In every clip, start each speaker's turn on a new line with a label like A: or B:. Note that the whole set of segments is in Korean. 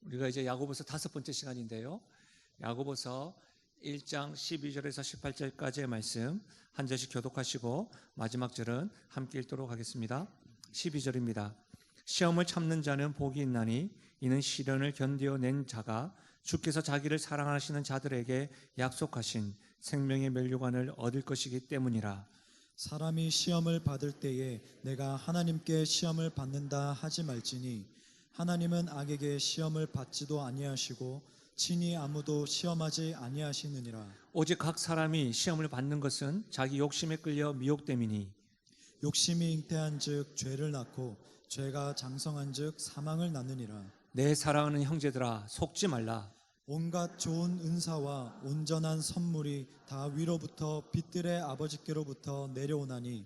A: 우리가 이제 야고보서 5번째 시간인데요. 야고보서 1장 12절에서 18절까지의 말씀 한 절씩 교독하시고 마지막 절은 함께 읽도록 하겠습니다. 12절입니다. 시험을 참는 자는 복이 있나니 이는 시련을 견디어낸 자가 주께서 자기를 사랑하시는 자들에게 약속하신 생명의 면류관을 얻을 것이기 때문이라.
B: 사람이 시험을 받을 때에 내가 하나님께 시험을 받는다 하지 말지니 하나님은 악에게 시험을 받지도 아니하시고 친히 아무도 시험하지 아니하시느니라.
A: 오직 각 사람이 시험을 받는 것은 자기 욕심에 끌려 미혹됨이니
B: 욕심이 잉태한즉 죄를 낳고 죄가 장성한즉 사망을 낳느니라.
A: 내 사랑하는 형제들아 속지 말라.
B: 온갖 좋은 은사와 온전한 선물이 다 위로부터 빛들의 아버지께로부터 내려오나니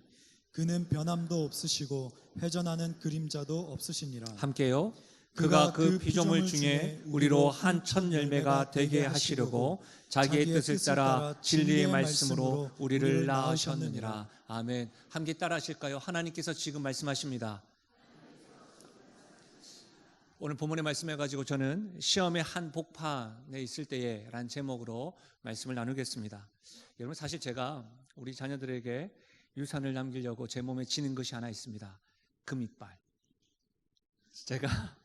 B: 그는 변함도 없으시고 회전하는 그림자도 없으시니라.
A: 함께요. 그가 그 피조물 중에 우리로 한 첫 열매가 되게 하시려고 자기의 뜻을 따라 진리의 말씀으로 우리를 낳으셨느니라. 아멘. 함께 따라 하실까요? 하나님께서 지금 말씀하십니다. 오늘 본문의 말씀해 가지고 저는 시험의 한 복판에 있을 때에 라는 제목으로 말씀을 나누겠습니다. 여러분, 사실 제가 우리 자녀들에게 유산을 남기려고 제 몸에 지닌 것이 하나 있습니다. 금이빨. 제가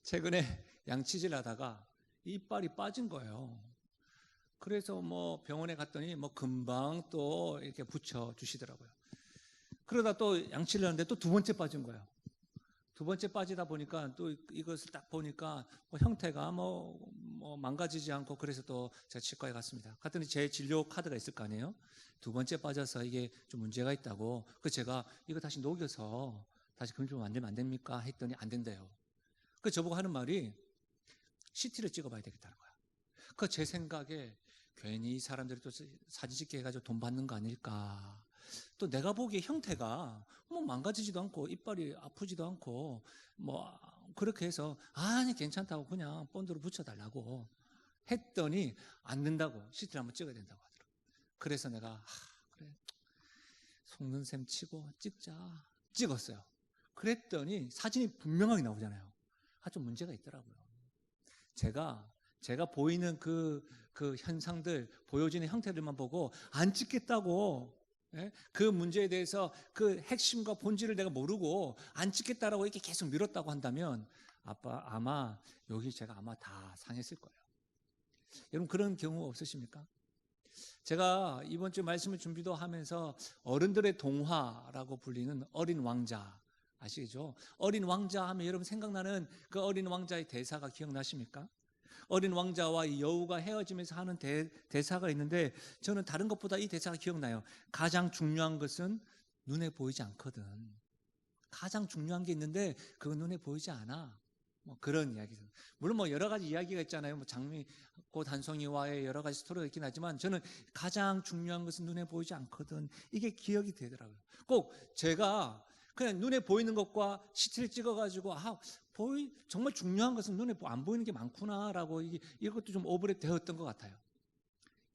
A: 최근에 양치질 하다가 이빨이 빠진 거예요. 그래서 병원에 갔더니 금방 또 이렇게 붙여 주시더라고요. 그러다 또 양치를 하는데 또 두 번째 빠진 거예요. 두 번째 빠지다 보니까 또 이것을 딱 보니까 형태가 망가지지 않고, 그래서 또 제가 치과에 갔습니다. 갔더니 제 진료 카드가 있을 거 아니에요. 두 번째 빠져서 이게 좀 문제가 있다고. 그래서 제가 이거 다시 녹여서 다시 금좀 만들면 안 됩니까? 했더니 안 된대요. 그래서 저보고 하는 말이 CT를 찍어봐야 되겠다는 거야. 그 제 생각에 괜히 이 사람들이 또 사진 찍게 해가지고 돈 받는 거 아닐까. 또 내가 보기에 형태가 망가지지도 않고 이빨이 아프지도 않고 그렇게 해서 아니 괜찮다고 그냥 본드로 붙여달라고 했더니 안 된다고, CT를 한번 찍어야 된다고 하더라고. 그래서 내가 그래 속는 셈 치고 찍었어요. 그랬더니 사진이 분명하게 나오잖아요. 좀 문제가 있더라고요. 제가 보이는 그 현상들, 보여지는 형태들만 보고 안 찍겠다고, 그 문제에 대해서 그 핵심과 본질을 내가 모르고 안 찍겠다라고 이렇게 계속 미뤘다고 한다면 아마 여기 제가 아마 다 상했을 거예요. 여러분, 그런 경우 없으십니까? 제가 이번 주 말씀을 준비도 하면서 어른들의 동화라고 불리는 어린 왕자 아시죠? 어린 왕자 하면 여러분 생각나는 그 어린 왕자의 대사가 기억나십니까? 어린 왕자와 이 여우가 헤어지면서 하는 대사가 있는데, 저는 다른 것보다 이 대사가 기억나요. 가장 중요한 것은 눈에 보이지 않거든. 가장 중요한 게 있는데 그건 눈에 보이지 않아. 그런 이야기. 물론 여러 가지 이야기가 있잖아요. 장미꽃 한 송이와의 여러 가지 스토리가 있긴 하지만 저는 가장 중요한 것은 눈에 보이지 않거든. 이게 기억이 되더라고요. 꼭 제가 그냥 눈에 보이는 것과 CT를 찍어가지고 정말 중요한 것은 눈에 안 보이는 게 많구나라고 이것도 좀 오버랩 되었던 것 같아요.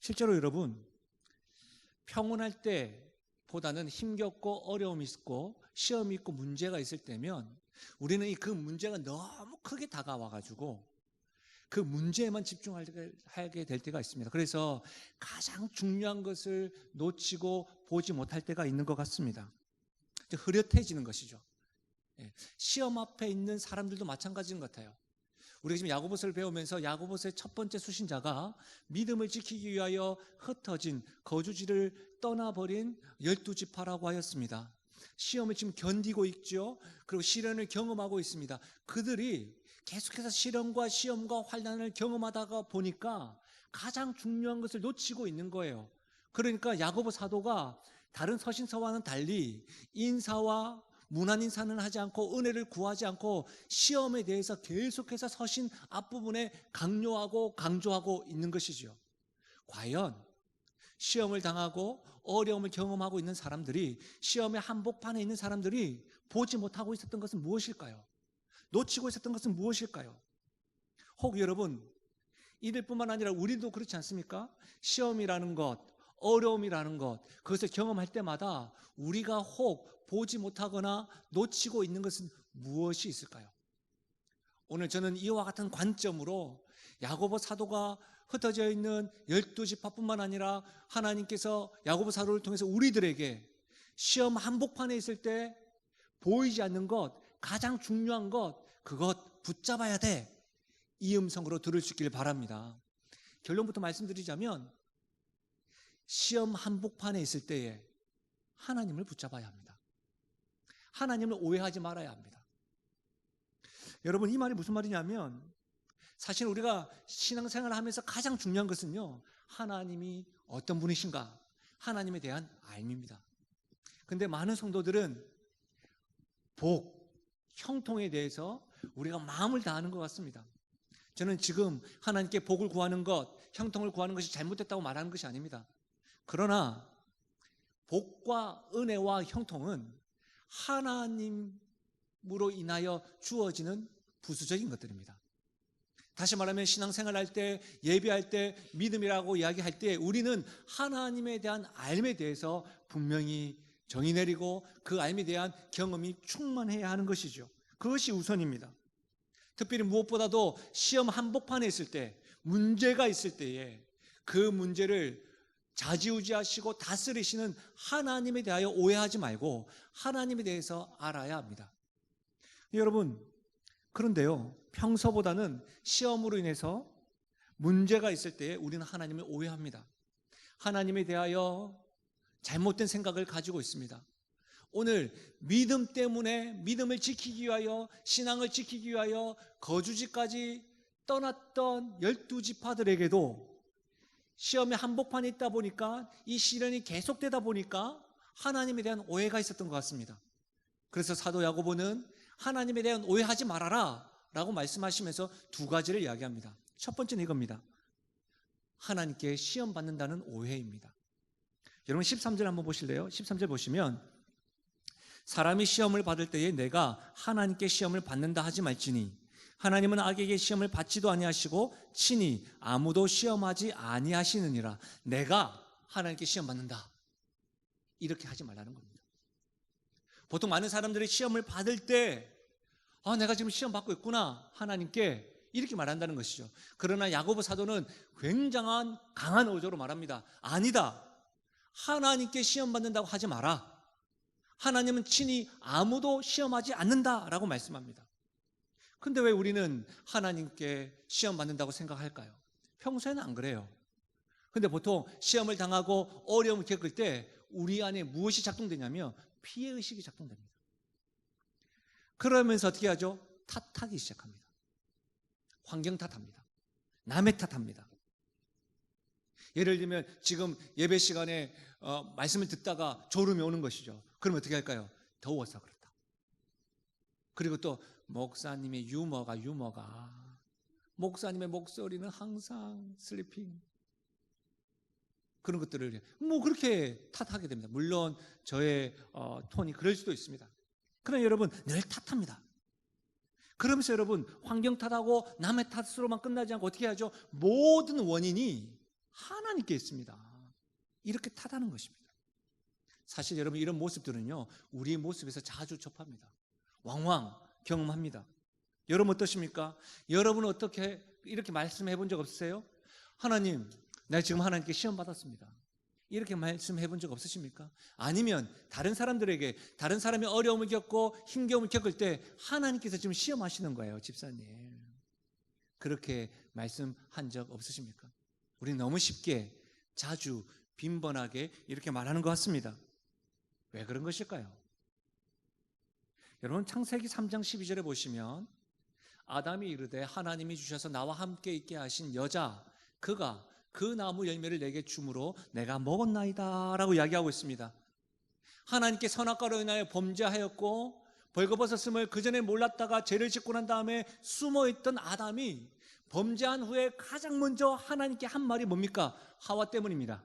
A: 실제로 여러분, 평온할 때보다는 힘겹고 어려움이 있고 시험이 있고 문제가 있을 때면 우리는 그 문제가 너무 크게 다가와가지고 그 문제에만 집중하게 될 때가 있습니다. 그래서 가장 중요한 것을 놓치고 보지 못할 때가 있는 것 같습니다. 흐릿해지는 것이죠. 시험 앞에 있는 사람들도 마찬가지인 것 같아요. 우리가 지금 야고보서를 배우면서 야고보서의 첫 번째 수신자가 믿음을 지키기 위하여 흩어진 거주지를 떠나버린 12지파라고 하였습니다. 시험을 지금 견디고 있죠. 그리고 시련을 경험하고 있습니다. 그들이 계속해서 시련과 시험과 환난을 경험하다가 보니까 가장 중요한 것을 놓치고 있는 거예요. 그러니까 야고보 사도가 다른 서신서와는 달리 인사와 문안 인사는 하지 않고 은혜를 구하지 않고 시험에 대해서 계속해서 서신 앞부분에 강요하고 강조하고 있는 것이죠. 과연 시험을 당하고 어려움을 경험하고 있는 사람들이, 시험의 한복판에 있는 사람들이 보지 못하고 있었던 것은 무엇일까요? 놓치고 있었던 것은 무엇일까요? 혹 여러분, 이들 뿐만 아니라 우리도 그렇지 않습니까? 시험이라는 것, 어려움이라는 것, 그것을 경험할 때마다 우리가 혹 보지 못하거나 놓치고 있는 것은 무엇이 있을까요? 오늘 저는 이와 같은 관점으로 야고보 사도가 흩어져 있는 12지파뿐만 아니라 하나님께서 야고보 사도를 통해서 우리들에게 시험 한복판에 있을 때 보이지 않는 것, 가장 중요한 것, 그것 붙잡아야 돼. 이 음성으로 들을 수 있길 바랍니다. 결론부터 말씀드리자면 시험 한복판에 있을 때에 하나님을 붙잡아야 합니다. 하나님을 오해하지 말아야 합니다. 여러분, 이 말이 무슨 말이냐면 사실 우리가 신앙생활을 하면서 가장 중요한 것은요, 하나님이 어떤 분이신가, 하나님에 대한 알미입니다. 근데 많은 성도들은 복, 형통에 대해서 우리가 마음을 다하는 것 같습니다. 저는 지금 하나님께 복을 구하는 것, 형통을 구하는 것이 잘못됐다고 말하는 것이 아닙니다. 그러나 복과 은혜와 형통은 하나님으로 인하여 주어지는 부수적인 것들입니다. 다시 말하면 신앙생활할 때, 예배할 때, 믿음이라고 이야기할 때 우리는 하나님에 대한 알에 대해서 분명히 정의 내리고 그 알에 대한 경험이 충만해야 하는 것이죠. 그것이 우선입니다. 특별히 무엇보다도 시험 한복판에 있을 때, 문제가 있을 때에 그 문제를 좌지우지하시고 다스리시는 하나님에 대하여 오해하지 말고 하나님에 대해서 알아야 합니다. 여러분, 그런데요, 평소보다는 시험으로 인해서 문제가 있을 때 우리는 하나님을 오해합니다. 하나님에 대하여 잘못된 생각을 가지고 있습니다. 오늘 믿음 때문에 믿음을 지키기 위하여, 신앙을 지키기 위하여 거주지까지 떠났던 12지파들에게도 시험의 한복판에 있다 보니까, 이 시련이 계속되다 보니까 하나님에 대한 오해가 있었던 것 같습니다. 그래서 사도 야고보는 하나님에 대한 오해하지 말아라 라고 말씀하시면서 두 가지를 이야기합니다. 첫 번째는 이겁니다. 하나님께 시험 받는다는 오해입니다. 여러분 13절 한번 보실래요? 13절 보시면 사람이 시험을 받을 때에 내가 하나님께 시험을 받는다 하지 말지니 하나님은 악에게 시험을 받지도 아니하시고 친히 아무도 시험하지 아니하시느니라. 내가 하나님께 시험 받는다, 이렇게 하지 말라는 겁니다. 보통 많은 사람들이 시험을 받을 때 내가 지금 시험 받고 있구나, 하나님께 이렇게 말한다는 것이죠. 그러나 야고보 사도는 굉장한 강한 어조로 말합니다. 아니다, 하나님께 시험 받는다고 하지 마라. 하나님은 친히 아무도 시험하지 않는다라고 말씀합니다. 근데 왜 우리는 하나님께 시험 받는다고 생각할까요? 평소에는 안 그래요. 근데 보통 시험을 당하고 어려움을 겪을 때 우리 안에 무엇이 작동되냐면 피해의식이 작동됩니다. 그러면서 어떻게 하죠? 탓하기 시작합니다. 환경 탓합니다. 남의 탓합니다. 예를 들면 지금 예배 시간에 말씀을 듣다가 졸음이 오는 것이죠. 그러면 어떻게 할까요? 더워서 그렇다. 그리고 또 목사님의 유머가 목사님의 목소리는 항상 슬리핑, 그런 것들을 그렇게 탓하게 됩니다. 물론 저의 톤이 그럴 수도 있습니다. 그러나 여러분 늘 탓합니다. 그러면서 여러분 환경 탓하고 남의 탓으로만 끝나지 않고 어떻게 하죠? 모든 원인이 하나님께 있습니다. 이렇게 탓하는 것입니다. 사실 여러분 이런 모습들은요, 우리의 모습에서 자주 접합니다. 왕왕 경험합니다. 여러분 어떠십니까? 여러분은 어떻게 이렇게 말씀해 본 적 없으세요? 하나님, 내가 지금 하나님께 시험 받았습니다, 이렇게 말씀해 본 적 없으십니까? 아니면 다른 사람들에게, 다른 사람이 어려움을 겪고 힘겨움을 겪을 때 하나님께서 지금 시험하시는 거예요, 집사님, 그렇게 말씀한 적 없으십니까? 우리는 너무 쉽게, 자주, 빈번하게 이렇게 말하는 것 같습니다. 왜 그런 것일까요? 여러분 창세기 3장 12절에 보시면 아담이 이르되 하나님이 주셔서 나와 함께 있게 하신 여자, 그가 그 나무 열매를 내게 주므로 내가 먹었나이다 라고 이야기하고 있습니다. 하나님께 선악과로 인하여 범죄하였고 벌거벗었음을 그전에 몰랐다가 죄를 짓고 난 다음에 숨어있던 아담이 범죄한 후에 가장 먼저 하나님께 한 말이 뭡니까? 하와 때문입니다.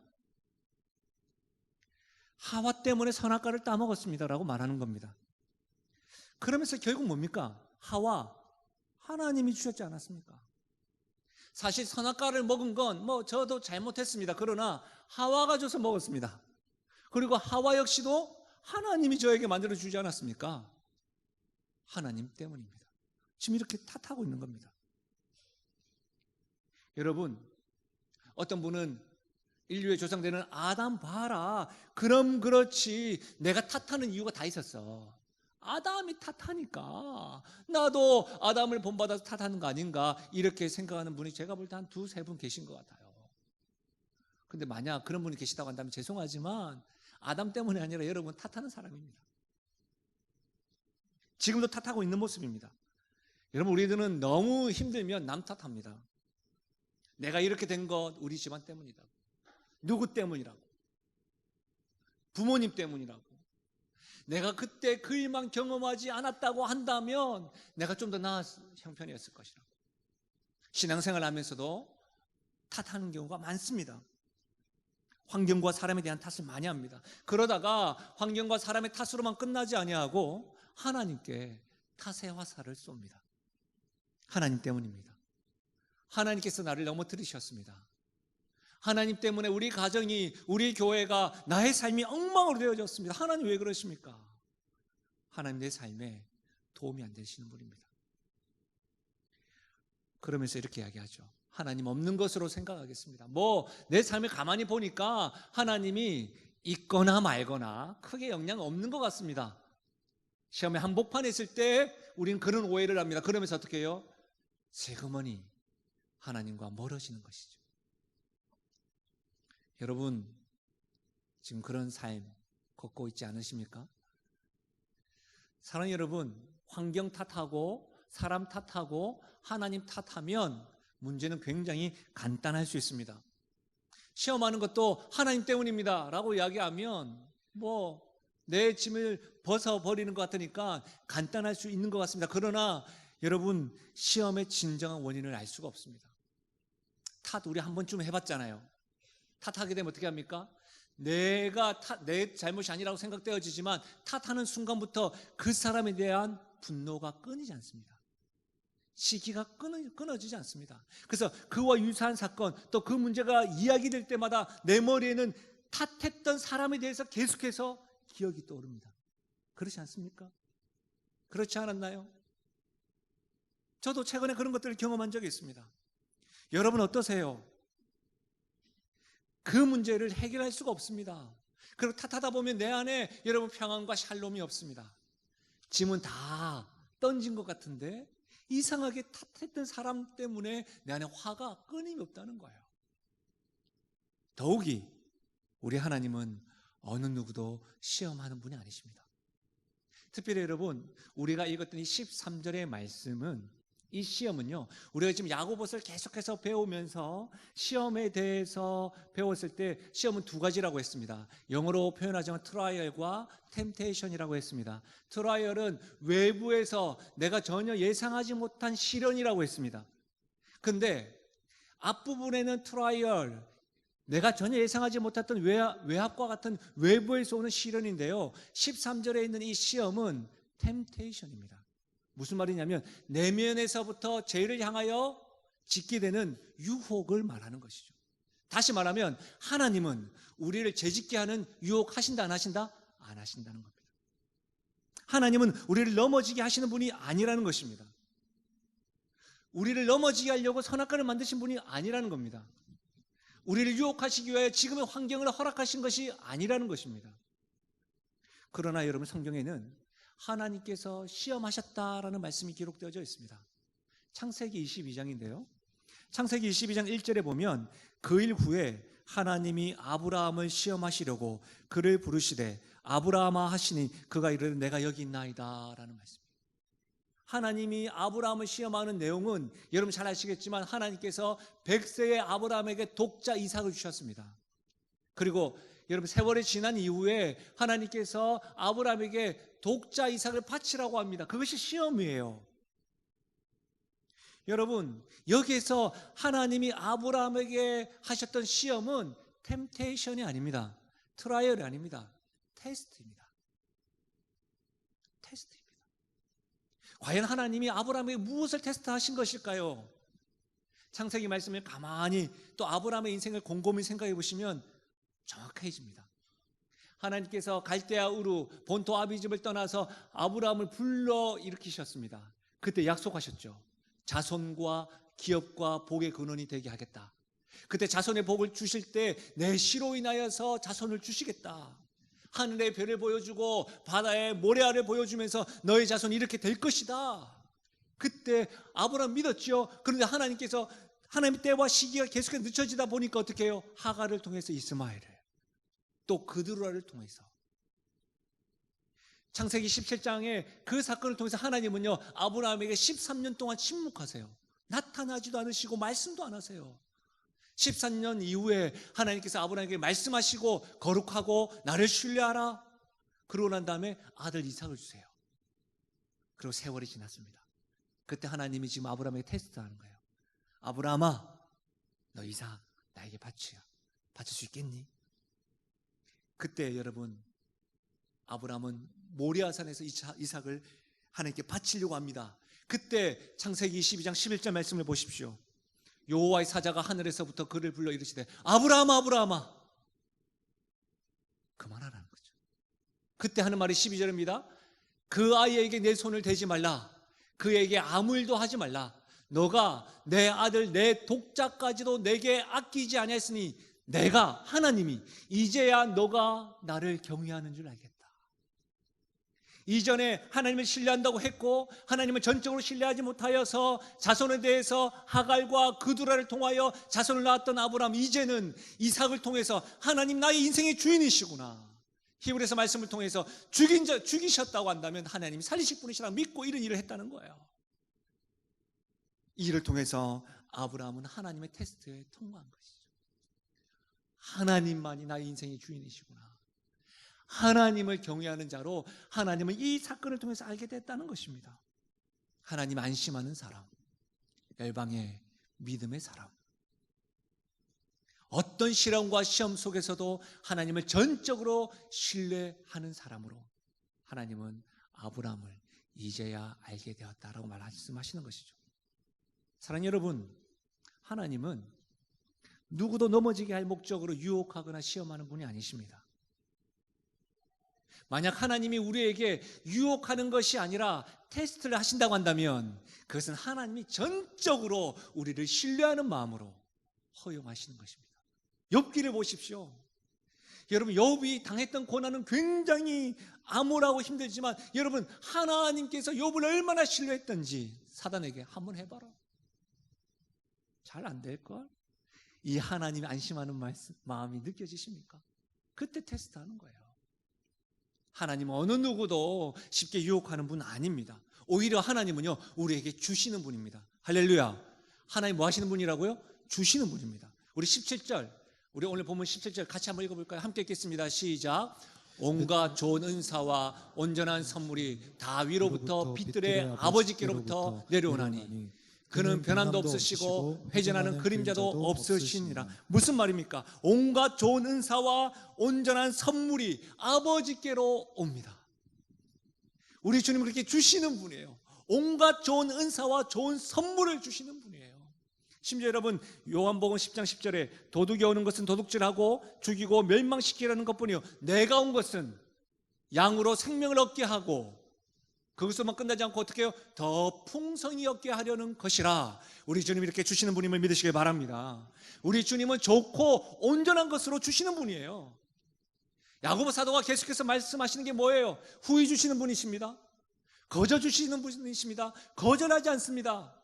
A: 하와 때문에 선악과를 따먹었습니다 라고 말하는 겁니다. 그러면서 결국 뭡니까? 하와, 하나님이 주셨지 않았습니까? 사실 선악과를 먹은 건 저도 잘못했습니다. 그러나 하와가 줘서 먹었습니다. 그리고 하와 역시도 하나님이 저에게 만들어 주지 않았습니까? 하나님 때문입니다. 지금 이렇게 탓하고 있는 겁니다. 여러분, 어떤 분은 인류의 조상되는 아담 봐라. 그럼 그렇지. 내가 탓하는 이유가 다 있었어. 아담이 탓하니까 나도 아담을 본받아서 탓하는 거 아닌가, 이렇게 생각하는 분이 제가 볼 때 한 두세 분 계신 것 같아요. 근데 만약 그런 분이 계시다고 한다면 죄송하지만 아담 때문이 아니라 여러분 탓하는 사람입니다. 지금도 탓하고 있는 모습입니다. 여러분, 우리들은 너무 힘들면 남 탓합니다. 내가 이렇게 된 것 우리 집안 때문이다. 누구 때문이라고. 부모님 때문이라고. 내가 그때 그 일만 경험하지 않았다고 한다면 내가 좀 더 나은 형편이었을 것이라고. 신앙생활 하면서도 탓하는 경우가 많습니다. 환경과 사람에 대한 탓을 많이 합니다. 그러다가 환경과 사람의 탓으로만 끝나지 아니하고 하나님께 탓의 화살을 쏩니다. 하나님 때문입니다. 하나님께서 나를 넘어뜨리셨습니다. 하나님 때문에 우리 가정이, 우리 교회가, 나의 삶이 엉망으로 되어졌습니다. 하나님 왜 그러십니까? 하나님 내 삶에 도움이 안 되시는 분입니다. 그러면서 이렇게 이야기하죠. 하나님 없는 것으로 생각하겠습니다. 내 삶을 가만히 보니까 하나님이 있거나 말거나 크게 영향 없는 것 같습니다. 시험에 한복판에 있을 때 우리는 그런 오해를 합니다. 그러면서 어떻게 해요? 슬그머니 하나님과 멀어지는 것이죠. 여러분, 지금 그런 삶 걷고 있지 않으십니까? 사랑하는 여러분, 환경 탓하고 사람 탓하고 하나님 탓하면 문제는 굉장히 간단할 수 있습니다. 시험하는 것도 하나님 때문입니다 라고 이야기하면 내 짐을 벗어버리는 것 같으니까 간단할 수 있는 것 같습니다. 그러나 여러분, 시험의 진정한 원인을 알 수가 없습니다. 탓 우리 한 번쯤 해봤잖아요. 탓하게 되면 어떻게 합니까? 내 잘못이 아니라고 생각되어지지만 탓하는 순간부터 그 사람에 대한 분노가 끊이지 않습니다. 시기가 끊어지지 않습니다. 그래서 그와 유사한 사건, 또 그 문제가 이야기될 때마다 내 머리에는 탓했던 사람에 대해서 계속해서 기억이 떠오릅니다. 그렇지 않습니까? 그렇지 않았나요? 저도 최근에 그런 것들을 경험한 적이 있습니다. 여러분 어떠세요? 그 문제를 해결할 수가 없습니다. 그리고 탓하다 보면 내 안에 여러분 평안과 샬롬이 없습니다. 짐은 다 던진 것 같은데 이상하게 탓했던 사람 때문에 내 안에 화가 끊임이 없다는 거예요. 더욱이 우리 하나님은 어느 누구도 시험하는 분이 아니십니다. 특별히 여러분, 우리가 읽었던 이 13절의 말씀은, 이 시험은요, 우리가 지금 야고보서를 계속해서 배우면서 시험에 대해서 배웠을 때 시험은 두 가지라고 했습니다. 영어로 표현하자면 트라이얼과 템테이션이라고 했습니다. 트라이얼은 외부에서 내가 전혀 예상하지 못한 시련이라고 했습니다. 근데 앞부분에는 트라이얼, 내가 전혀 예상하지 못했던 외압과 같은 외부에서 오는 시련인데요, 13절에 있는 이 시험은 템테이션입니다. 무슨 말이냐면 내면에서부터 죄를 향하여 짓게 되는 유혹을 말하는 것이죠. 다시 말하면 하나님은 우리를 죄짓게 하는 유혹하신다 안 하신다? 안 하신다는 겁니다. 하나님은 우리를 넘어지게 하시는 분이 아니라는 것입니다. 우리를 넘어지게 하려고 선악과를 만드신 분이 아니라는 겁니다. 우리를 유혹하시기 위하여 지금의 환경을 허락하신 것이 아니라는 것입니다. 그러나 여러분, 성경에는 하나님께서 시험하셨다라는 말씀이 기록되어져 있습니다. 창세기 22장인데요. 창세기 22장 1절에 보면 그 일 후에 하나님이 아브라함을 시험하시려고 그를 부르시되 아브라함아 하시니 그가 이르되 내가 여기 있나이다 라는 말씀입니다. 하나님이 아브라함을 시험하는 내용은 여러분 잘 아시겠지만 하나님께서 100세의 아브라함에게 독자 이삭을 주셨습니다. 그리고 여러분 세월이 지난 이후에 하나님께서 아브라함에게 독자 이삭을 바치라고 합니다. 그것이 시험이에요. 여러분, 여기에서 하나님이 아브라함에게 하셨던 시험은 템테이션이 아닙니다. 트라이얼이 아닙니다. 테스트입니다. 테스트입니다. 과연 하나님이 아브라함에게 무엇을 테스트하신 것일까요? 창세기 말씀을 가만히 또 아브라함의 인생을 곰곰이 생각해 보시면 정확해집니다. 하나님께서 갈대아 우르 본토 아비집을 떠나서 아브라함을 불러 일으키셨습니다. 그때 약속하셨죠. 자손과 기업과 복의 근원이 되게 하겠다. 그때 자손의 복을 주실 때 내 씨로 인하여서 자손을 주시겠다. 하늘의 별을 보여주고 바다의 모래알을 보여주면서 너의 자손이 이렇게 될 것이다. 그때 아브라함 믿었죠. 그런데 하나님께서 하나님의 때와 시기가 계속해서 늦춰지다 보니까 어떻게 해요? 하갈을 통해서 이스마엘을, 또 그드루아를 통해서. 창세기 17장에 그 사건을 통해서 하나님은요, 아브라함에게 13년 동안 침묵하세요. 나타나지도 않으시고 말씀도 안 하세요. 13년 이후에 하나님께서 아브라함에게 말씀하시고 거룩하고 나를 신뢰하라. 그러고 난 다음에 아들 이삭을 주세요. 그리고 세월이 지났습니다. 그때 하나님이 지금 아브라함에게 테스트하는 거예요. 아브라함아, 너 이삭 나에게 바치야. 바칠 수 있겠니? 그때 여러분, 아브라함은 모리아산에서 이삭을 하나님께 바치려고 합니다. 그때 창세기 22장 11절 말씀을 보십시오. 여호와의 사자가 하늘에서부터 그를 불러 이르시되 아브라함아, 아브라함아. 그만하라는 거죠. 그때 하는 말이 12절입니다. 그 아이에게 내 손을 대지 말라. 그에게 아무 일도 하지 말라. 너가 내 아들 내 독자까지도 내게 아끼지 아니하였으니 내가 하나님이 이제야 너가 나를 경외하는 줄 알겠다. 이전에 하나님을 신뢰한다고 했고 하나님을 전적으로 신뢰하지 못하여서 자손에 대해서 하갈과 그두라를 통하여 자손을 낳았던 아브라함, 이제는 이삭을 통해서 하나님 나의 인생의 주인이시구나. 히브리서 말씀을 통해서 죽이셨다고 한다면 하나님이 살리실 분이시라 믿고 이런 일을 했다는 거예요. 이 일을 통해서 아브라함은 하나님의 테스트에 통과한 것이죠. 하나님만이 나의 인생의 주인이시구나. 하나님을 경외하는 자로 하나님은 이 사건을 통해서 알게 됐다는 것입니다. 하나님 안심하는 사람, 열방의 믿음의 사람, 어떤 시련과 시험 속에서도 하나님을 전적으로 신뢰하는 사람으로 하나님은 아브라함을 이제야 알게 되었다라고 말씀하시는 것이죠. 사랑하는 여러분, 하나님은 누구도 넘어지게 할 목적으로 유혹하거나 시험하는 분이 아니십니다. 만약 하나님이 우리에게 유혹하는 것이 아니라 테스트를 하신다고 한다면 그것은 하나님이 전적으로 우리를 신뢰하는 마음으로 허용하시는 것입니다. 욥기를 보십시오. 여러분, 욥이 당했던 고난은 굉장히 암울하고 힘들지만 여러분, 하나님께서 욥을 얼마나 신뢰했던지 사단에게 한번 해봐라. 잘 안 될걸? 이 하나님이 안심하는 마음이 느껴지십니까? 그때 테스트하는 거예요. 하나님은 어느 누구도 쉽게 유혹하는 분 아닙니다. 오히려 하나님은요, 우리에게 주시는 분입니다. 할렐루야. 하나님 뭐 하시는 분이라고요? 주시는 분입니다. 우리 17절, 우리 오늘 본문 17절 같이 한번 읽어볼까요? 함께 읽겠습니다. 시작. 온갖 좋은 은사와 온전한 선물이 다 위로부터 빛들의 아버지께로부터 내려오나니 그는 변함도 없으시고 회전하는 그림자도 없으시니라. 무슨 말입니까? 온갖 좋은 은사와 온전한 선물이 아버지께로 옵니다. 우리 주님은 그렇게 주시는 분이에요. 온갖 좋은 은사와 좋은 선물을 주시는 분이에요. 심지어 여러분, 요한복음 10장 10절에 도둑이 오는 것은 도둑질하고 죽이고 멸망시키라는 것뿐이요 내가 온 것은 양으로 생명을 얻게 하고 거기서만 끝나지 않고 어떻게 해요? 더 풍성히 얻게 하려는 것이라. 우리 주님이 이렇게 주시는 분임을 믿으시길 바랍니다. 우리 주님은 좋고 온전한 것으로 주시는 분이에요. 야고보 사도가 계속해서 말씀하시는 게 뭐예요? 후히 주시는 분이십니다. 거저 주시는 분이십니다. 거절하지 않습니다.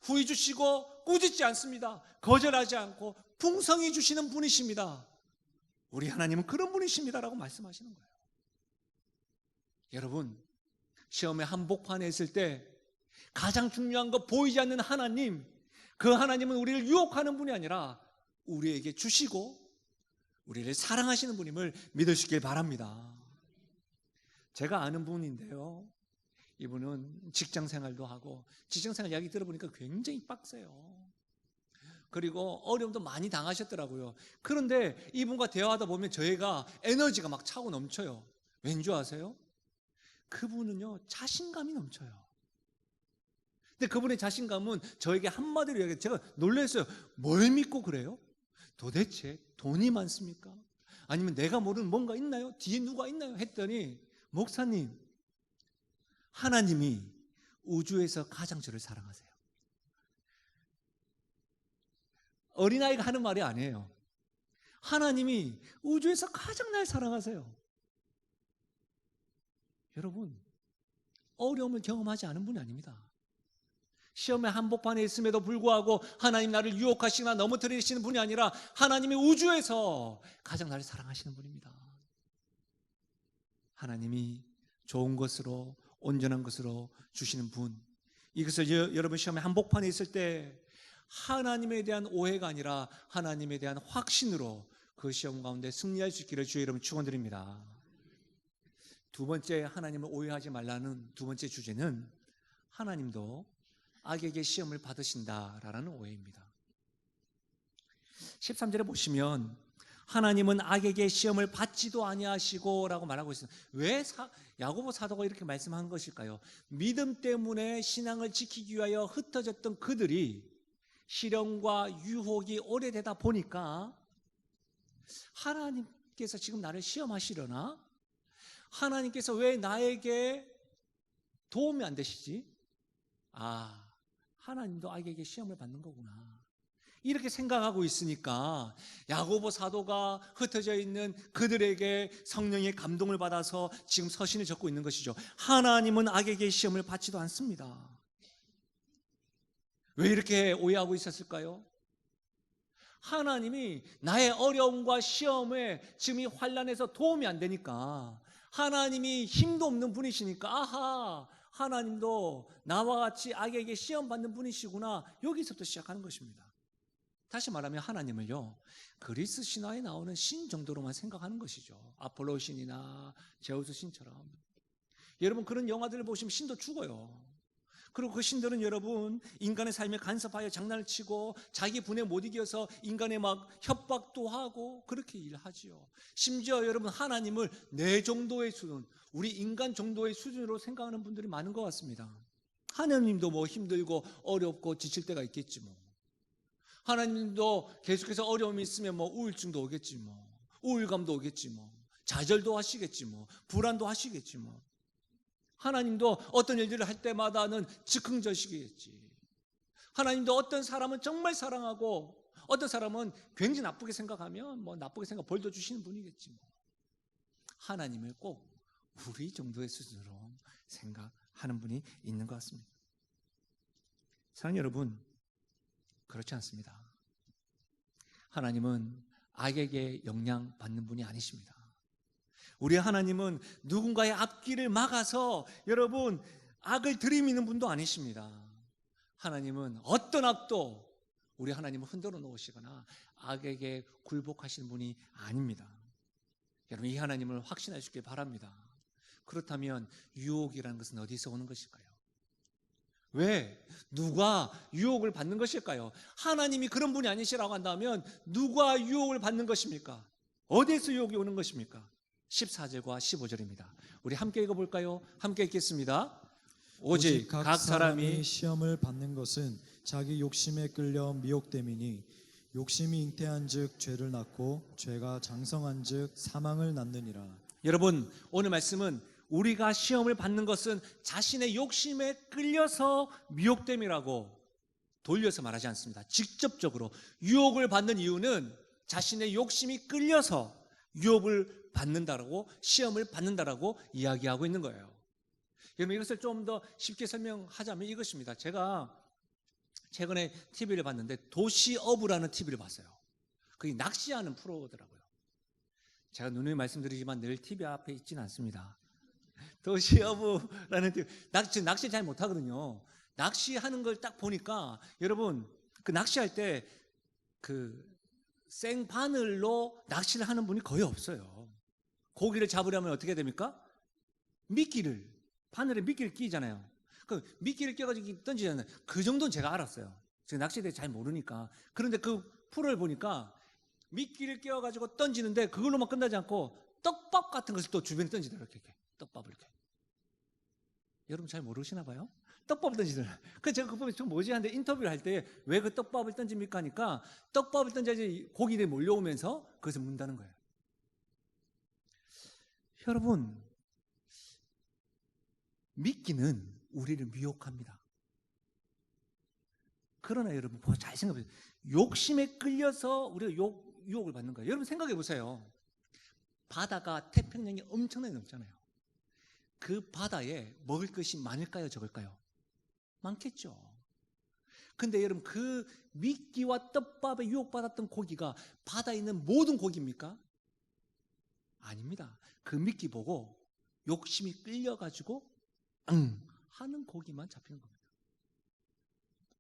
A: 후히 주시고 꾸짖지 않습니다. 거절하지 않고 풍성히 주시는 분이십니다. 우리 하나님은 그런 분이십니다라고 말씀하시는 거예요. 여러분, 시험의 한복판에 있을 때 가장 중요한 거 보이지 않는 하나님, 그 하나님은 우리를 유혹하는 분이 아니라 우리에게 주시고 우리를 사랑하시는 분임을 믿으시길 바랍니다. 제가 아는 분인데요, 이분은 직장생활도 하고 직장생활 이야기 들어보니까 굉장히 빡세요. 그리고 어려움도 많이 당하셨더라고요. 그런데 이분과 대화하다 보면 저희가 에너지가 막 차고 넘쳐요. 왠지 아세요? 그분은요, 자신감이 넘쳐요. 근데 그분의 자신감은 저에게 한마디로 이야기해요. 제가 놀랐어요. 뭘 믿고 그래요? 도대체 돈이 많습니까? 아니면 내가 모르는 뭔가 있나요? 뒤에 누가 있나요? 했더니 목사님, 하나님이 우주에서 가장 저를 사랑하세요. 어린아이가 하는 말이 아니에요. 하나님이 우주에서 가장 날 사랑하세요. 여러분, 어려움을 경험하지 않은 분이 아닙니다. 시험의 한복판에 있음에도 불구하고 하나님 나를 유혹하시거나 넘어뜨리시는 분이 아니라 하나님이 우주에서 가장 나를 사랑하시는 분입니다. 하나님이 좋은 것으로 온전한 것으로 주시는 분, 이것을 여러분 시험의 한복판에 있을 때 하나님에 대한 오해가 아니라 하나님에 대한 확신으로 그 시험 가운데 승리할 수 있기를 주의 이름으로 축원드립니다. 두 번째, 하나님을 오해하지 말라는 두 번째 주제는 하나님도 악에게 시험을 받으신다라는 오해입니다. 13절에 보시면 하나님은 악에게 시험을 받지도 아니하시고 라고 말하고 있습니다. 왜 야고보 사도가 이렇게 말씀한 것일까요? 믿음 때문에 신앙을 지키기 위하여 흩어졌던 그들이 시련과 유혹이 오래되다 보니까 하나님께서 지금 나를 시험하시려나? 하나님께서 왜 나에게 도움이 안 되시지? 하나님도 악에게 시험을 받는 거구나. 이렇게 생각하고 있으니까 야고보 사도가 흩어져 있는 그들에게 성령의 감동을 받아서 지금 서신을 적고 있는 것이죠. 하나님은 악에게 시험을 받지도 않습니다. 왜 이렇게 오해하고 있었을까요? 하나님이 나의 어려움과 시험에 지금 이 환난에서 도움이 안 되니까, 하나님이 힘도 없는 분이시니까 하나님도 나와 같이 악에게 시험 받는 분이시구나, 여기서부터 시작하는 것입니다. 다시 말하면 하나님을요, 그리스 신화에 나오는 신 정도로만 생각하는 것이죠. 아폴로 신이나 제우스 신처럼. 여러분, 그런 영화들을 보시면 신도 죽어요. 그리고 그 신들은 여러분 인간의 삶에 간섭하여 장난을 치고 자기 분에 못 이겨서 인간의 막 협박도 하고 그렇게 일하지요. 심지어 여러분 하나님을 내 정도의 수준, 우리 인간 정도의 수준으로 생각하는 분들이 많은 것 같습니다. 하나님도 뭐 힘들고 어렵고 지칠 때가 있겠지 뭐. 하나님도 계속해서 어려움이 있으면 뭐 우울증도 오겠지 뭐. 우울감도 오겠지 뭐. 좌절도 하시겠지 뭐. 불안도 하시겠지 뭐. 하나님도 어떤 일들을 할 때마다는 즉흥적이겠지. 하나님도 어떤 사람은 정말 사랑하고 어떤 사람은 굉장히 나쁘게 생각하면 뭐 나쁘게 생각 벌도 주시는 분이겠지 뭐. 하나님을 꼭 우리 정도의 수준으로 생각하는 분이 있는 것 같습니다. 사랑하는 여러분, 그렇지 않습니다. 하나님은 악에게 영향받는 분이 아니십니다. 우리 하나님은 누군가의 앞길을 막아서 여러분 악을 들이미는 분도 아니십니다. 하나님은 어떤 악도 우리 하나님을 흔들어 놓으시거나 악에게 굴복하시는 분이 아닙니다. 여러분, 이 하나님을 확신하시길 바랍니다. 그렇다면 유혹이라는 것은 어디서 오는 것일까요? 왜? 누가 유혹을 받는 것일까요? 하나님이 그런 분이 아니시라고 한다면 누가 유혹을 받는 것입니까? 어디에서 유혹이 오는 것입니까? 14절과 15절입니다. 우리 함께 읽어볼까요? 함께 읽겠습니다. 오직 각 사람이
B: 시험을 받는 것은 자기 욕심에 끌려 미혹됨이니 욕심이 잉태한 즉 죄를 낳고 죄가 장성한 즉 사망을 낳느니라.
A: 여러분, 오늘 말씀은 우리가 시험을 받는 것은 자신의 욕심에 끌려서 미혹됨이라고 돌려서 말하지 않습니다. 직접적으로 유혹을 받는 이유는 자신의 욕심이 끌려서 유혹을 받는다라고, 시험을 받는다라고 이야기하고 있는 거예요. 여러분, 이것을 좀 더 쉽게 설명하자면 이것입니다. 제가 최근에 TV를 봤는데 도시어부라는 TV를 봤어요. 그게 낚시하는 프로더라고요. 제가 누누이 말씀드리지만 늘 TV 앞에 있지는 않습니다. 도시어부라는 TV, 낚시 잘 못하거든요. 낚시하는 걸 딱 보니까 여러분, 그 낚시할 때 그 생바늘로 낚시를 하는 분이 거의 없어요. 고기를 잡으려면 어떻게 됩니까? 바늘에 미끼를 끼잖아요. 그 미끼를 껴가지고 던지잖아요. 그 정도는 제가 알았어요. 제가 낚시에 대해 잘 모르니까. 그런데 그 프로를 보니까 미끼를 끼워가지고 던지는데 그걸로만 끝나지 않고 떡밥 같은 것을 또 주변에 던지더라고요. 이렇게 떡밥을 이렇게. 여러분 잘 모르시나 봐요? 떡밥을 던지더라고요. 그래서 제가 그거 보면 좀 뭐지 하는데 인터뷰를 할 때 왜 그 떡밥을 던집니까 하니까 떡밥을 던져야지 고기들이 몰려오면서 그것을 문다는 거예요. 여러분, 미끼는 우리를 미혹합니다. 그러나 여러분 잘 생각해 보세요. 욕심에 끌려서 우리가 유혹을 받는 거예요. 여러분 생각해 보세요. 바다가 태평양이 엄청나게 넓잖아요. 그 바다에 먹을 것이 많을까요, 적을까요? 많겠죠. 근데 여러분 그 미끼와 떡밥에 유혹받았던 고기가 바다에 있는 모든 고기입니까? 아닙니다. 그 미끼 보고 욕심이 끌려가지고 하는 고기만 잡히는 겁니다.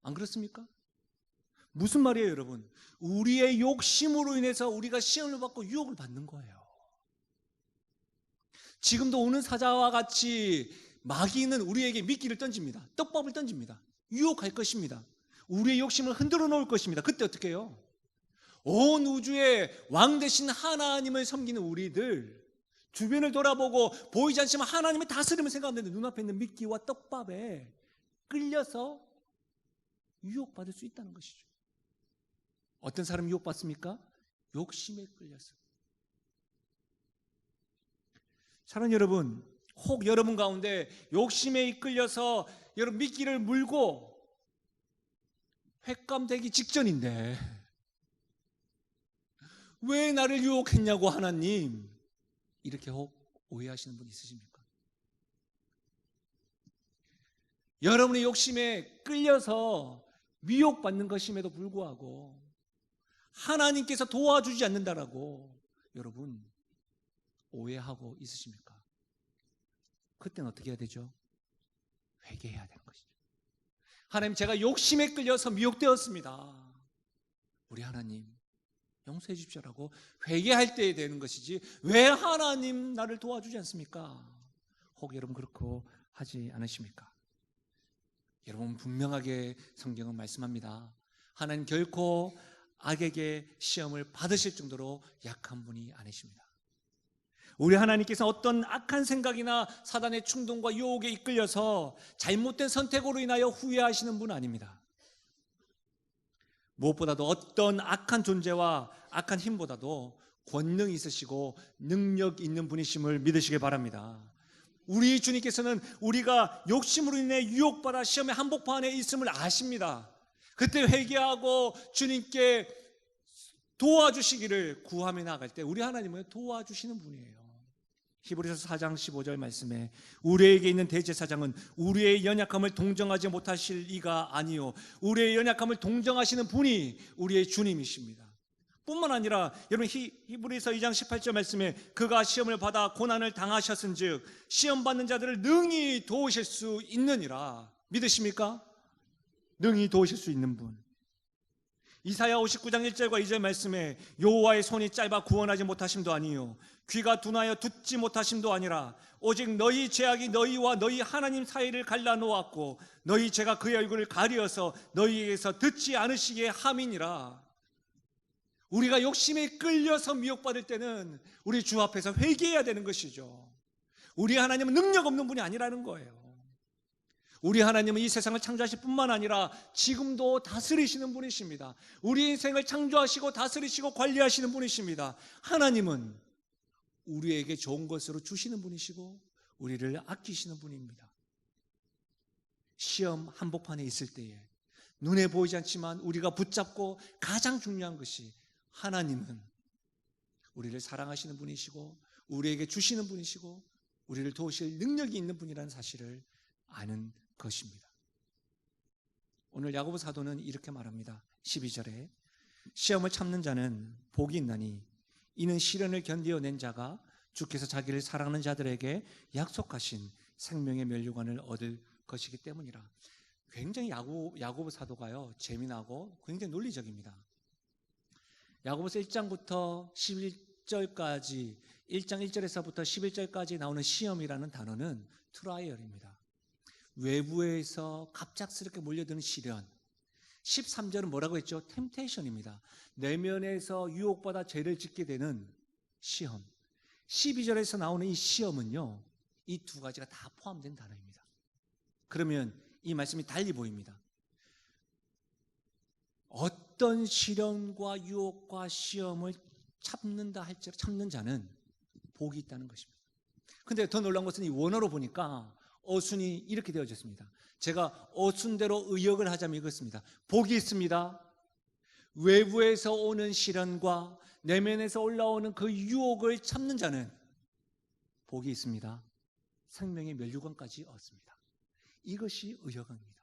A: 안 그렇습니까? 무슨 말이에요, 여러분? 우리의 욕심으로 인해서 우리가 시험을 받고 유혹을 받는 거예요. 지금도 오는 사자와 같이 마귀는 우리에게 미끼를 던집니다. 떡밥을 던집니다. 유혹할 것입니다. 우리의 욕심을 흔들어 놓을 것입니다. 그때 어떻게 해요? 온 우주의 왕 되신 하나님을 섬기는 우리들, 주변을 돌아보고 보이지 않지만 하나님의 다스림을 생각하는데 눈앞에 있는 미끼와 떡밥에 끌려서 유혹받을 수 있다는 것이죠. 어떤 사람이 유혹받습니까? 욕심에 끌려서. 사랑하는 여러분, 혹 여러분 가운데 욕심에 이끌려서 여러분 미끼를 물고 횟감되기 직전인데 왜 나를 유혹했냐고 하나님, 이렇게 혹 오해하시는 분 있으십니까? 여러분의 욕심에 끌려서 미혹받는 것임에도 불구하고 하나님께서 도와주지 않는다라고 여러분 오해하고 있으십니까? 그때는 어떻게 해야 되죠? 회개해야 되는 것이죠. 하나님, 제가 욕심에 끌려서 미혹되었습니다. 우리 하나님 용서해 주십시오라고 회개할 때에 되는 것이지 왜 하나님 나를 도와주지 않습니까? 혹 여러분 그렇고 하지 않으십니까? 여러분 분명하게 성경은 말씀합니다. 하나님 결코 악에게 시험을 받으실 정도로 약한 분이 아니십니다. 우리 하나님께서 어떤 악한 생각이나 사단의 충동과 유혹에 이끌려서 잘못된 선택으로 인하여 후회하시는 분 아닙니다. 무엇보다도 어떤 악한 존재와 악한 힘보다도 권능이 있으시고 능력 있는 분이심을 믿으시기 바랍니다. 우리 주님께서는 우리가 욕심으로 인해 유혹받아 시험의 한복판에 있음을 아십니다. 그때 회개하고 주님께 도와주시기를 구하며 나아갈 때 우리 하나님은 도와주시는 분이에요. 히브리서 4장 15절 말씀에 우리에게 있는 대제사장은 우리의 연약함을 동정하지 못하실 이가 아니요 우리의 연약함을 동정하시는 분이 우리의 주님이십니다. 뿐만 아니라 여러분 히브리서 2장 18절 말씀에 그가 시험을 받아 고난을 당하셨은즉 시험 받는 자들을 능히 도우실 수 있느니라. 믿으십니까? 능히 도우실 수 있는 분. 이사야 59장 1절과 2절 말씀에 여호와의 손이 짧아 구원하지 못하심도 아니요 귀가 둔하여 듣지 못하심도 아니라 오직 너희 죄악이 너희와 너희 하나님 사이를 갈라놓았고 너희 죄가 그의 얼굴을 가리어서 너희에게서 듣지 않으시게 함이니라. 우리가 욕심에 끌려서 미혹받을 때는 우리 주 앞에서 회개해야 되는 것이죠. 우리 하나님은 능력 없는 분이 아니라는 거예요. 우리 하나님은 이 세상을 창조하실 뿐만 아니라 지금도 다스리시는 분이십니다. 우리 인생을 창조하시고 다스리시고 관리하시는 분이십니다. 하나님은 우리에게 좋은 것으로 주시는 분이시고 우리를 아끼시는 분입니다. 시험 한복판에 있을 때에 눈에 보이지 않지만 우리가 붙잡고 가장 중요한 것이 하나님은 우리를 사랑하시는 분이시고 우리에게 주시는 분이시고 우리를 도우실 능력이 있는 분이라는 사실을 아는 것입니다. 오늘 야고보 사도는 이렇게 말합니다. 12절에 시험을 참는 자는 복이 있나니 이는 시련을 견디어낸 자가 주께서 자기를 사랑하는 자들에게 약속하신 생명의 면류관을 얻을 것이기 때문이라. 굉장히 야고보 사도가요 재미나고 굉장히 논리적입니다. 야고보서 1장부터 11절까지 1장 1절에서부터 11절까지 나오는 시험이라는 단어는 트라이얼입니다. 외부에서 갑작스럽게 몰려드는 시련. 13절은 뭐라고 했죠? 템테이션입니다. 내면에서 유혹받아 죄를 짓게 되는 시험. 12절에서 나오는 이 시험은요, 이 두 가지가 다 포함된 단어입니다. 그러면 이 말씀이 달리 보입니다. 어떤 시련과 유혹과 시험을 참는다 할지라도 참는 자는 복이 있다는 것입니다. 근데 더 놀라운 것은 이 원어로 보니까 어순이 이렇게 되어졌습니다. 제가 어순대로 의역을 하자면 이것입니다. 복이 있습니다. 외부에서 오는 시련과 내면에서 올라오는 그 유혹을 참는 자는 복이 있습니다. 생명의 멸류관까지 얻습니다. 이것이 의역입니다.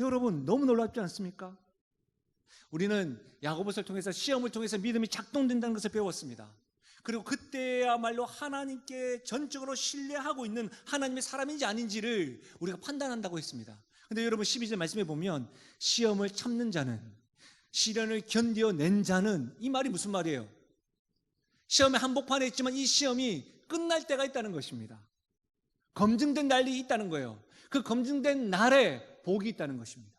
A: 여러분, 너무 놀랍지 않습니까? 우리는 야고보서를 통해서 시험을 통해서 믿음이 작동된다는 것을 배웠습니다. 그리고 그때야말로 하나님께 전적으로 신뢰하고 있는 하나님의 사람인지 아닌지를 우리가 판단한다고 했습니다. 그런데 여러분 12절 말씀해 보면 시험을 참는 자는, 시련을 견뎌낸 자는, 이 말이 무슨 말이에요? 시험의 한복판에 있지만 이 시험이 끝날 때가 있다는 것입니다. 검증된 날이 있다는 거예요. 그 검증된 날에 복이 있다는 것입니다.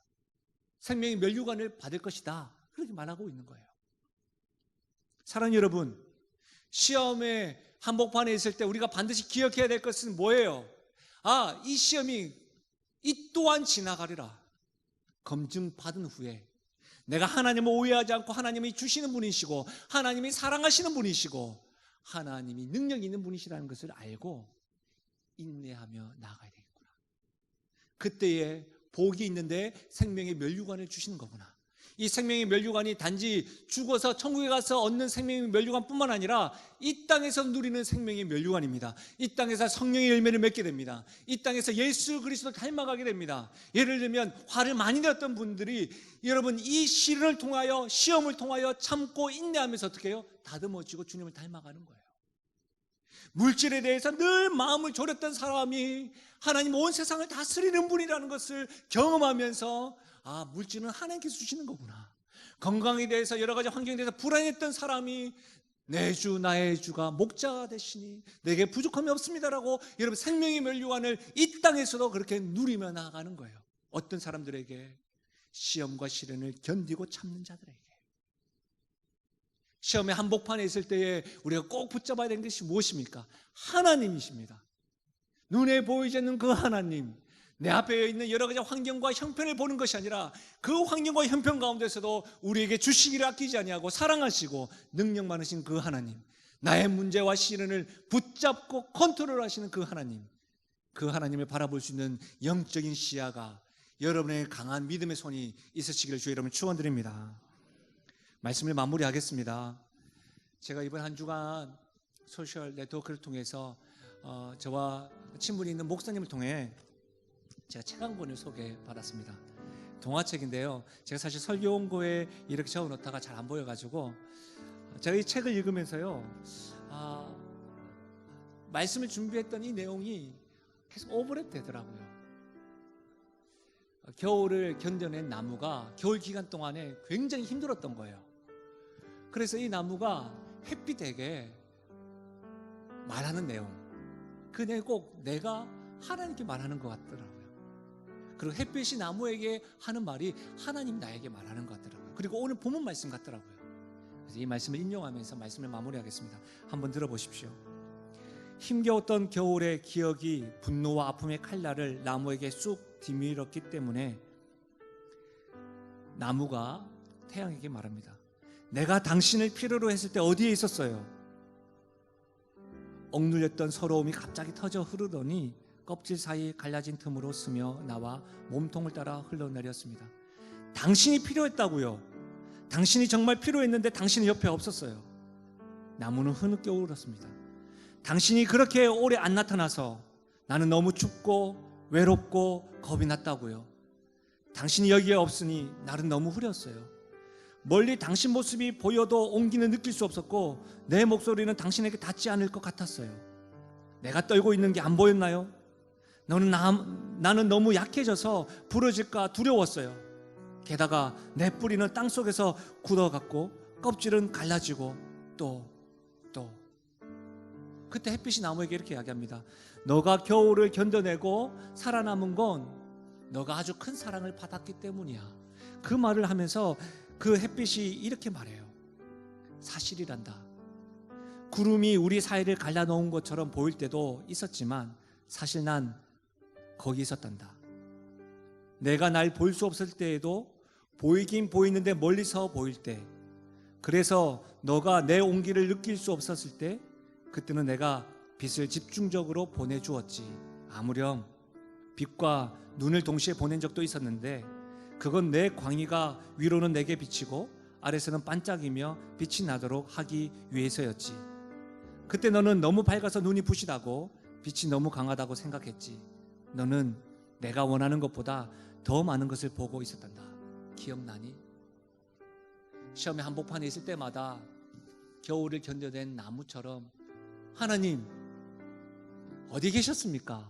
A: 생명의 멸류관을 받을 것이다, 그렇게 말하고 있는 거예요. 사랑하는 여러분, 시험의 한복판에 있을 때 우리가 반드시 기억해야 될 것은 뭐예요? 이 시험이 이 또한 지나가리라. 검증받은 후에 내가 하나님을 오해하지 않고 하나님이 주시는 분이시고 하나님이 사랑하시는 분이시고 하나님이 능력이 있는 분이시라는 것을 알고 인내하며 나아가야 되겠구나. 그때에 복이 있는데 생명의 멸류관을 주시는 거구나. 이 생명의 멸류관이 단지 죽어서 천국에 가서 얻는 생명의 멸류관뿐만 아니라 이 땅에서 누리는 생명의 멸류관입니다. 이 땅에서 성령의 열매를 맺게 됩니다. 이 땅에서 예수 그리스도를 닮아가게 됩니다. 예를 들면 화를 많이 냈던 분들이 여러분 이 시련을 통하여, 시험을 통하여 참고 인내하면서 어떻게 해요? 다듬어지고 주님을 닮아가는 거예요. 물질에 대해서 늘 마음을 졸였던 사람이 하나님 온 세상을 다스리는 분이라는 것을 경험하면서 물질은 하나님께서 주시는 거구나. 건강에 대해서 여러 가지 환경에 대해서 불안했던 사람이 내 주 나의 주가 목자가 되시니 내게 부족함이 없습니다라고 여러분 생명의 멸류관을 이 땅에서도 그렇게 누리며 나아가는 거예요. 어떤 사람들에게? 시험과 시련을 견디고 참는 자들에게. 시험의 한복판에 있을 때에 우리가 꼭 붙잡아야 되는 것이 무엇입니까? 하나님이십니다. 눈에 보이지 않는 그 하나님, 내 앞에 있는 여러 가지 환경과 형편을 보는 것이 아니라 그 환경과 형편 가운데서도 우리에게 주시기를 아끼지 아니하고 사랑하시고 능력 많으신 그 하나님, 나의 문제와 시련을 붙잡고 컨트롤하시는 그 하나님, 그 하나님을 바라볼 수 있는 영적인 시야가 여러분의 강한 믿음의 손이 있으시기를 주의 이름으로 축원드립니다. 말씀을 마무리하겠습니다. 제가 이번 한 주간 소셜 네트워크를 통해서 저와 친분이 있는 목사님을 통해 제가 책 한 권을 소개받았습니다. 동화책인데요. 제가 사실 설교 원고에 이렇게 적어놓다가 잘 안 보여가지고 제가 이 책을 읽으면서요, 말씀을 준비했던 이 내용이 계속 오버랩 되더라고요. 겨울을 견뎌낸 나무가 겨울 기간 동안에 굉장히 힘들었던 거예요. 그래서 이 나무가 햇빛에게 말하는 내용, 그 내용 꼭 내가 하나님께 말하는 것 같더라고요. 그리고 햇빛이 나무에게 하는 말이 하나님 나에게 말하는 것 같더라고요. 그리고 오늘 본문 말씀 같더라고요. 그래서 이 말씀을 인용하면서 말씀을 마무리하겠습니다. 한번 들어보십시오. 힘겨웠던 겨울의 기억이 분노와 아픔의 칼날을 나무에게 쑥 뒤밀었기 때문에 나무가 태양에게 말합니다. 내가 당신을 필요로 했을 때 어디에 있었어요? 억눌렸던 서러움이 갑자기 터져 흐르더니 껍질 사이 갈라진 틈으로 스며 나와 몸통을 따라 흘러내렸습니다. 당신이 필요했다고요. 당신이 정말 필요했는데 당신이 옆에 없었어요. 나무는 흐느껴 울었습니다. 당신이 그렇게 오래 안 나타나서 나는 너무 춥고 외롭고 겁이 났다고요. 당신이 여기에 없으니 나는 너무 흐렸어요. 멀리 당신 모습이 보여도 온기는 느낄 수 없었고 내 목소리는 당신에게 닿지 않을 것 같았어요. 내가 떨고 있는 게 안 보였나요? 나는 너무 약해져서 부러질까 두려웠어요. 게다가 내 뿌리는 땅 속에서 굳어갔고 껍질은 갈라지고 또 그때 햇빛이 나무에게 이렇게 이야기합니다. 너가 겨울을 견뎌내고 살아남은 건 너가 아주 큰 사랑을 받았기 때문이야. 그 말을 하면서 그 햇빛이 이렇게 말해요. 사실이란다. 구름이 우리 사이를 갈라놓은 것처럼 보일 때도 있었지만 사실 난 거기 있었단다. 내가 날 볼 수 없을 때에도 보이긴 보이는데 멀리서 보일 때, 그래서 너가 내 온기를 느낄 수 없었을 때 그때는 내가 빛을 집중적으로 보내주었지. 아무렴 빛과 눈을 동시에 보낸 적도 있었는데 그건 내 광의가 위로는 내게 비치고 아래서는 반짝이며 빛이 나도록 하기 위해서였지. 그때 너는 너무 밝아서 눈이 부시다고 빛이 너무 강하다고 생각했지. 너는 내가 원하는 것보다 더 많은 것을 보고 있었단다. 기억나니? 시험의 한복판에 있을 때마다 겨울을 견뎌낸 나무처럼 하나님 어디 계셨습니까?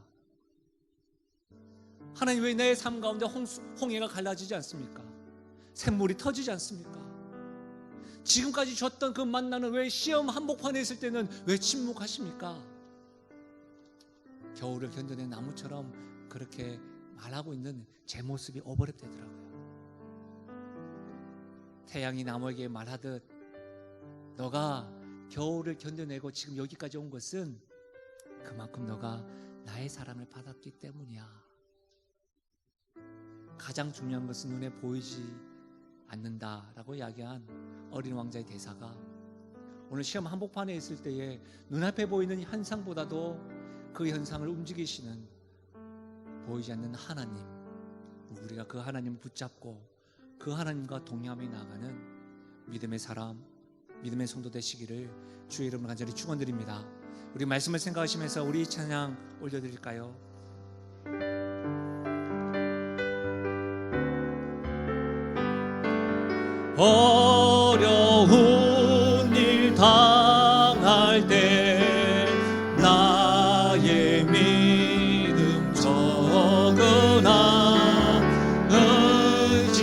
A: 하나님 왜 내 삶 가운데 홍해가 갈라지지 않습니까? 샘물이 터지지 않습니까? 지금까지 줬던 그 만나는 왜 시험 한복판에 있을 때는 왜 침묵하십니까? 겨울을 견뎌낸 나무처럼 그렇게 말하고 있는 제 모습이 오버랩되더라고요. 태양이 나무에게 말하듯 너가 겨울을 견뎌내고 지금 여기까지 온 것은 그만큼 너가 나의 사랑을 받았기 때문이야. 가장 중요한 것은 눈에 보이지 않는다라고 이야기한 어린 왕자의 대사가 오늘 시험 한복판에 있을 때에 눈앞에 보이는 현상보다도 그 현상을 움직이시는 보이지 않는 하나님, 우리가 그 하나님을 붙잡고 그 하나님과 동행하며 나가는 믿음의 사람, 믿음의 성도 되시기를 주의 이름으로 간절히 축원드립니다. 우리 말씀을 생각하시면서 우리 찬양 올려드릴까요? 어려운 일 당할 때 나의 믿음 적으나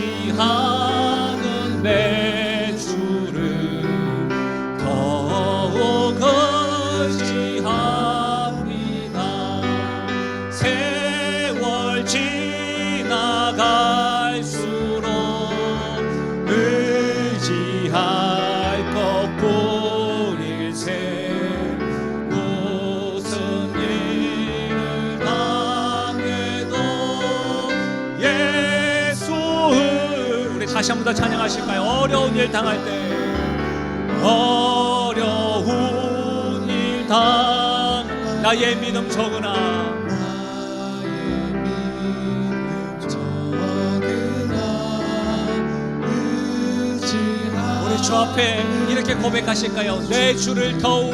A: 의지하는 내 주를 더욱 의지합니다. 세월 지나갈수록 의지할 것뿐일세. 무슨 일을 당해도 예수를 우리 다시 한 번 더 찬양하실까요? 어려운 일 당할 때 어려운 일 당 나의 믿음 적으나 우리 주 앞에 이렇게 고백하실까요? 내 주를 더욱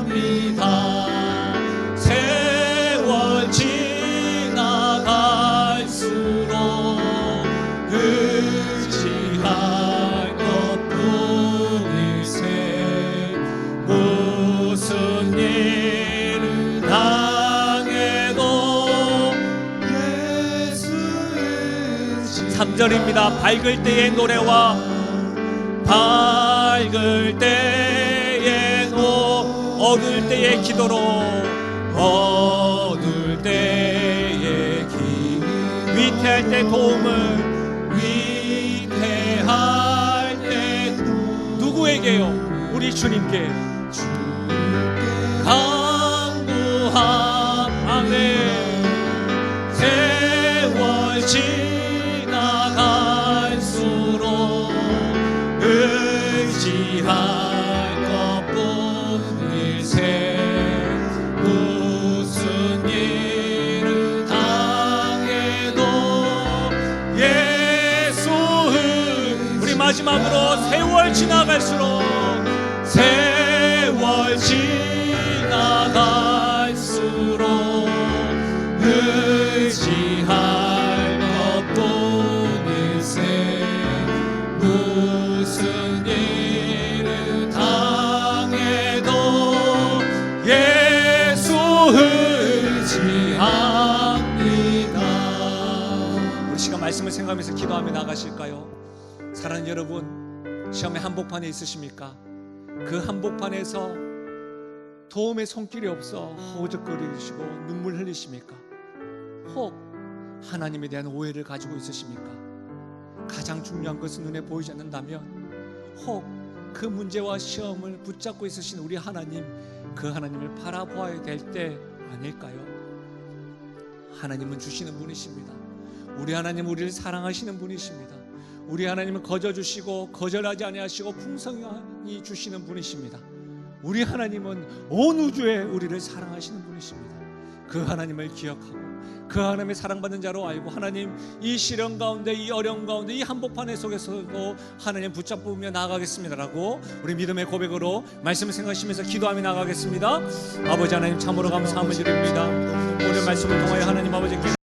A: 의지합니다. 세월 지나갈수록 의지할 것뿐일세. 무슨 일을 당해도 3절입니다. 밝을 때의 노래와 밝을 때의 어두울 때의 기도로 어두울 때의 위태할 때 도움을 위태할 때 누구에게요? 우리 주님께 강구함. 아멘. 세월 지나갈수록 의지할 것뿐일세. 무슨 일을 당해도 예수를 우리 마지막으로 세월 지나갈수록 세월 지나갈수록 의지할 것뿐일세. 무슨 일을 당해도 예수 의지합니다. 우리 시간 말씀을 생각하면서 기도하며 나가실까요? 사랑하는 여러분, 시험의 한복판에 있으십니까? 그 한복판에서 도움의 손길이 없어 허우적거리시고 눈물 흘리십니까? 혹 하나님에 대한 오해를 가지고 있으십니까? 가장 중요한 것은 눈에 보이지 않는다면 혹 그 문제와 시험을 붙잡고 있으신 우리 하나님, 그 하나님을 바라보아야 될 때 아닐까요? 하나님은 주시는 분이십니다. 우리 하나님은 우리를 사랑하시는 분이십니다. 우리 하나님은 거저주시고 거절하지 아니하시고 풍성히 주시는 분이십니다. 우리 하나님은 온 우주에 우리를 사랑하시는 분이십니다. 그 하나님을 기억하고 그 하나님의 사랑받는 자로 알고, 하나님 이 시련 가운데, 이 어려움 가운데, 이 한복판에 속에서도 하나님 붙잡으며 나아가겠습니다라고 우리 믿음의 고백으로 말씀을 생각하시면서 기도하며 나아가겠습니다. 아버지 하나님, 참으로 감사함을 드립니다. 오늘 말씀을 통하여 하나님 아버지께